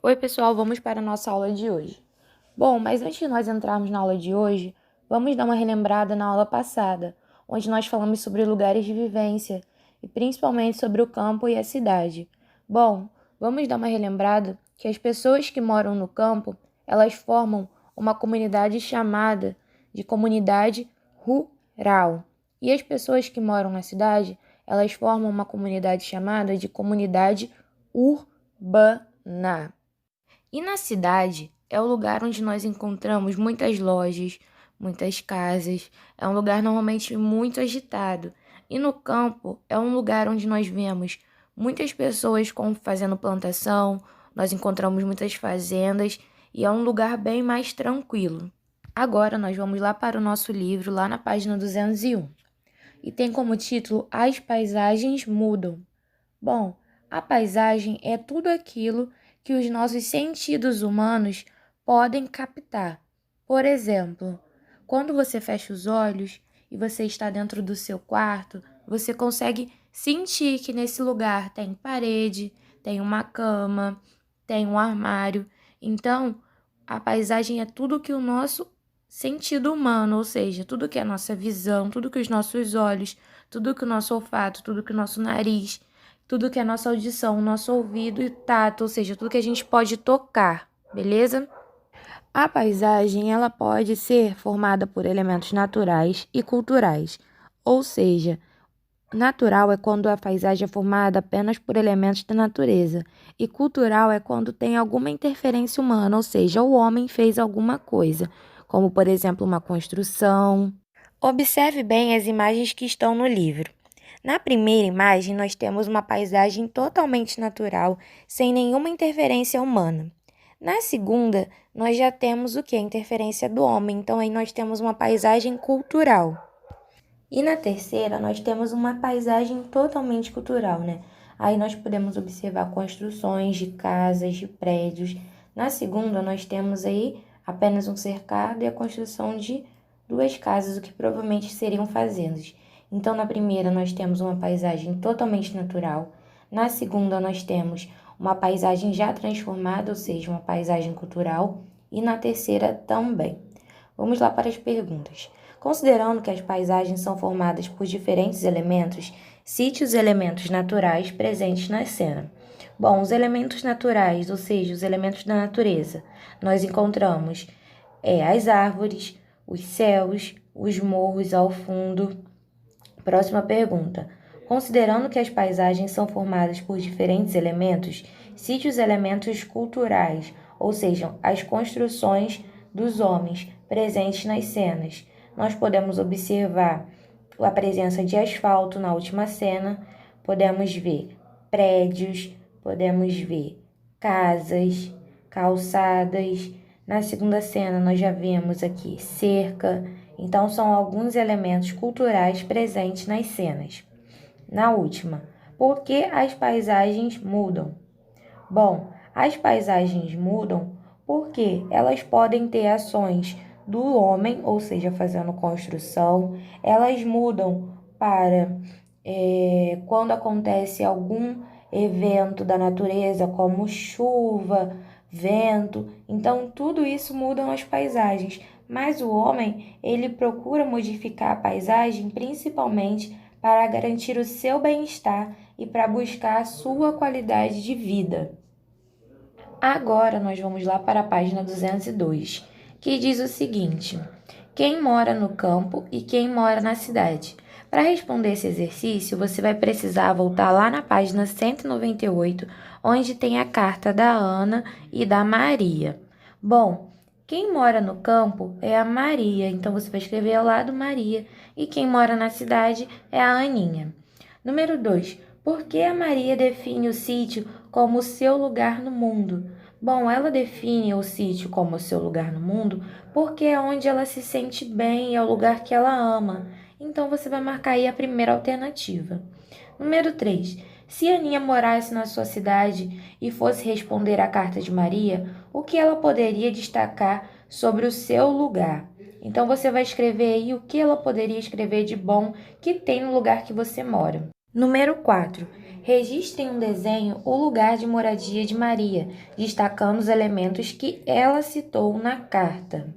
Oi, pessoal, vamos para a nossa aula de hoje. Bom, mas antes de nós entrarmos na aula de hoje, vamos dar uma relembrada na aula passada, onde nós falamos sobre lugares de vivência e principalmente sobre o campo e a cidade. Bom, vamos dar uma relembrada que as pessoas que moram no campo, elas formam uma comunidade chamada de comunidade rural. E as pessoas que moram na cidade, elas formam uma comunidade chamada de comunidade urbana. E na cidade é o lugar onde nós encontramos muitas lojas, muitas casas, é um lugar normalmente muito agitado. E no campo é um lugar onde nós vemos muitas pessoas fazendo plantação, nós encontramos muitas fazendas e é um lugar bem mais tranquilo. Agora nós vamos lá para o nosso livro, lá na página 201. E tem como título As Paisagens Mudam. Bom, a paisagem é tudo aquilo que os nossos sentidos humanos podem captar. Por exemplo, quando você fecha os olhos e você está dentro do seu quarto, você consegue sentir que nesse lugar tem parede, tem uma cama, tem um armário. Então, a paisagem é tudo que o nosso sentido humano, ou seja, tudo que é a nossa visão, tudo que os nossos olhos, tudo que o nosso olfato, tudo que o nosso nariz, tudo que é nossa audição, nosso ouvido e tato, ou seja, tudo que a gente pode tocar, beleza? A paisagem, ela pode ser formada por elementos naturais e culturais, ou seja, natural é quando a paisagem é formada apenas por elementos da natureza, e cultural é quando tem alguma interferência humana, ou seja, o homem fez alguma coisa, como por exemplo uma construção. Observe bem as imagens que estão no livro. Na primeira imagem, nós temos uma paisagem totalmente natural, sem nenhuma interferência humana. Na segunda, nós já temos o que? A interferência do homem, então aí nós temos uma paisagem cultural. E na terceira, nós temos uma paisagem totalmente cultural, né? Aí nós podemos observar construções de casas, de prédios. Na segunda, nós temos aí apenas um cercado e a construção de duas casas, o que provavelmente seriam fazendas. Então, na primeira, nós temos uma paisagem totalmente natural. Na segunda, nós temos uma paisagem já transformada, ou seja, uma paisagem cultural. E na terceira também. Vamos lá para as perguntas. Considerando que as paisagens são formadas por diferentes elementos, cite os elementos naturais presentes na cena. Bom, os elementos naturais, ou seja, os elementos da natureza, nós encontramos as árvores, os céus, os morros ao fundo. Próxima pergunta. Considerando que as paisagens são formadas por diferentes elementos, cite os elementos culturais, ou seja, as construções dos homens presentes nas cenas. Nós podemos observar a presença de asfalto na última cena, podemos ver prédios, podemos ver casas, calçadas. Na segunda cena, nós já vemos aqui cerca. Então, são alguns elementos culturais presentes nas cenas. Na última, por que as paisagens mudam? Bom, as paisagens mudam porque elas podem ter ações do homem, ou seja, fazendo construção, elas mudam para quando acontece algum evento da natureza, como chuva, vento. Então, tudo isso muda as paisagens. Mas o homem, ele procura modificar a paisagem principalmente para garantir o seu bem-estar e para buscar a sua qualidade de vida. Agora nós vamos lá para a página 202, que diz o seguinte: quem mora no campo e quem mora na cidade? Para responder esse exercício, você vai precisar voltar lá na página 198, onde tem a carta da Ana e da Maria. Bom, quem mora no campo é a Maria, então você vai escrever ao lado Maria, e quem mora na cidade é a Aninha. Número 2. Por que a Maria define o sítio como o seu lugar no mundo? Bom, ela define o sítio como o seu lugar no mundo porque é onde ela se sente bem e é o lugar que ela ama. Então, você vai marcar aí a primeira alternativa. Número 3. Se a Aninha morasse na sua cidade e fosse responder à carta de Maria, o que ela poderia destacar sobre o seu lugar? Então, você vai escrever aí o que ela poderia escrever de bom que tem no lugar que você mora. Número 4. Registre em um desenho o lugar de moradia de Maria, destacando os elementos que ela citou na carta.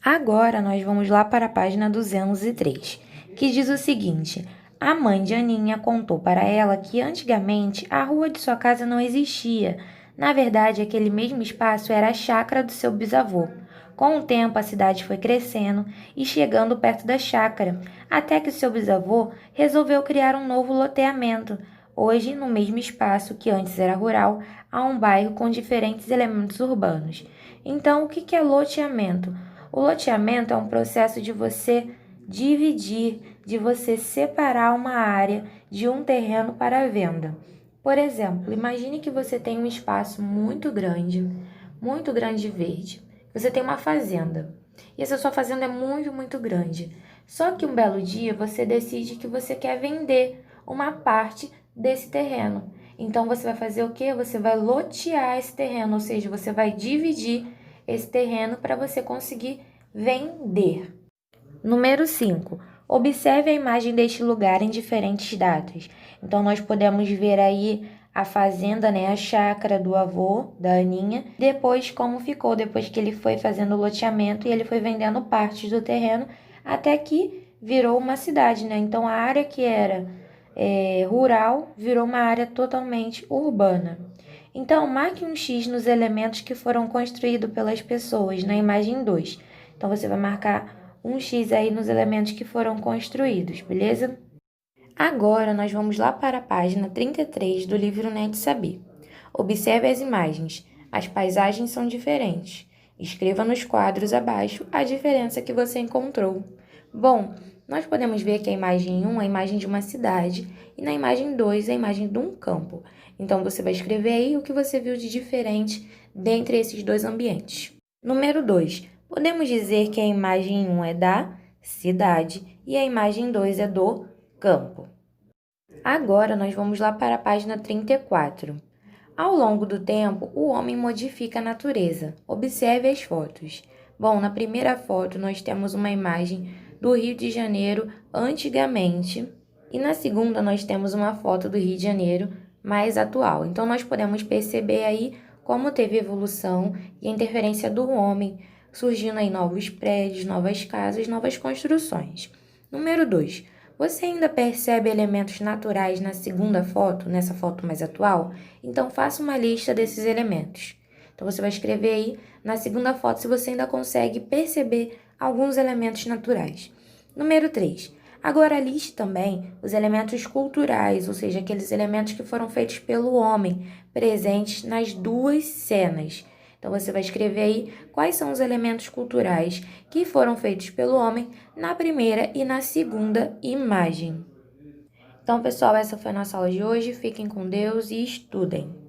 Agora nós vamos lá para a página 203, que diz o seguinte: a mãe de Aninha contou para ela que antigamente a rua de sua casa não existia. Na verdade, aquele mesmo espaço era a chácara do seu bisavô. Com o tempo, a cidade foi crescendo e chegando perto da chácara, até que o seu bisavô resolveu criar um novo loteamento. Hoje, no mesmo espaço que antes era rural, há um bairro com diferentes elementos urbanos. Então, o que é loteamento? O loteamento é um processo de você dividir, de você separar uma área de um terreno para a venda. Por exemplo, imagine que você tem um espaço muito grande verde. Você tem uma fazenda. E essa sua fazenda é muito grande. Só que um belo dia você decide que você quer vender uma parte desse terreno. Então você vai fazer o quê? Você vai lotear esse terreno, ou seja, você vai dividir esse terreno para você conseguir vender. Número 5. Observe a imagem deste lugar em diferentes datas. Então, nós podemos ver aí a fazenda, né, a chácara do avô, da Aninha. Depois, como ficou, depois que ele foi fazendo o loteamento e ele foi vendendo partes do terreno, até que virou uma cidade, né? Então, a área que era rural virou uma área totalmente urbana. Então, marque um X nos elementos que foram construídos pelas pessoas, na imagem 2. Então, você vai marcar um X aí nos elementos que foram construídos, beleza? Agora, nós vamos lá para a página 33 do livro Net Saber. Observe as imagens. As paisagens são diferentes. Escreva nos quadros abaixo a diferença que você encontrou. Bom, nós podemos ver que a imagem 1 é a imagem de uma cidade e na imagem 2 é a imagem de um campo. Então, você vai escrever aí o que você viu de diferente dentre esses dois ambientes. Número 2. Podemos dizer que a imagem 1 é da cidade e a imagem 2 é do campo. Agora, nós vamos lá para a página 34. Ao longo do tempo, o homem modifica a natureza. Observe as fotos. Bom, na primeira foto, nós temos uma imagem do Rio de Janeiro antigamente e na segunda, nós temos uma foto do Rio de Janeiro mais atual. Então, nós podemos perceber aí como teve evolução e a interferência do homem, surgindo aí novos prédios, novas casas, novas construções. Número 2. Você ainda percebe elementos naturais na segunda foto, nessa foto mais atual? Então, faça uma lista desses elementos. Então, você vai escrever aí na segunda foto se você ainda consegue perceber alguns elementos naturais. Número 3. Agora, liste também os elementos culturais, ou seja, aqueles elementos que foram feitos pelo homem, presentes nas duas cenas. Então, você vai escrever aí quais são os elementos culturais que foram feitos pelo homem na primeira e na segunda imagem. Então, pessoal, essa foi a nossa aula de hoje. Fiquem com Deus e estudem!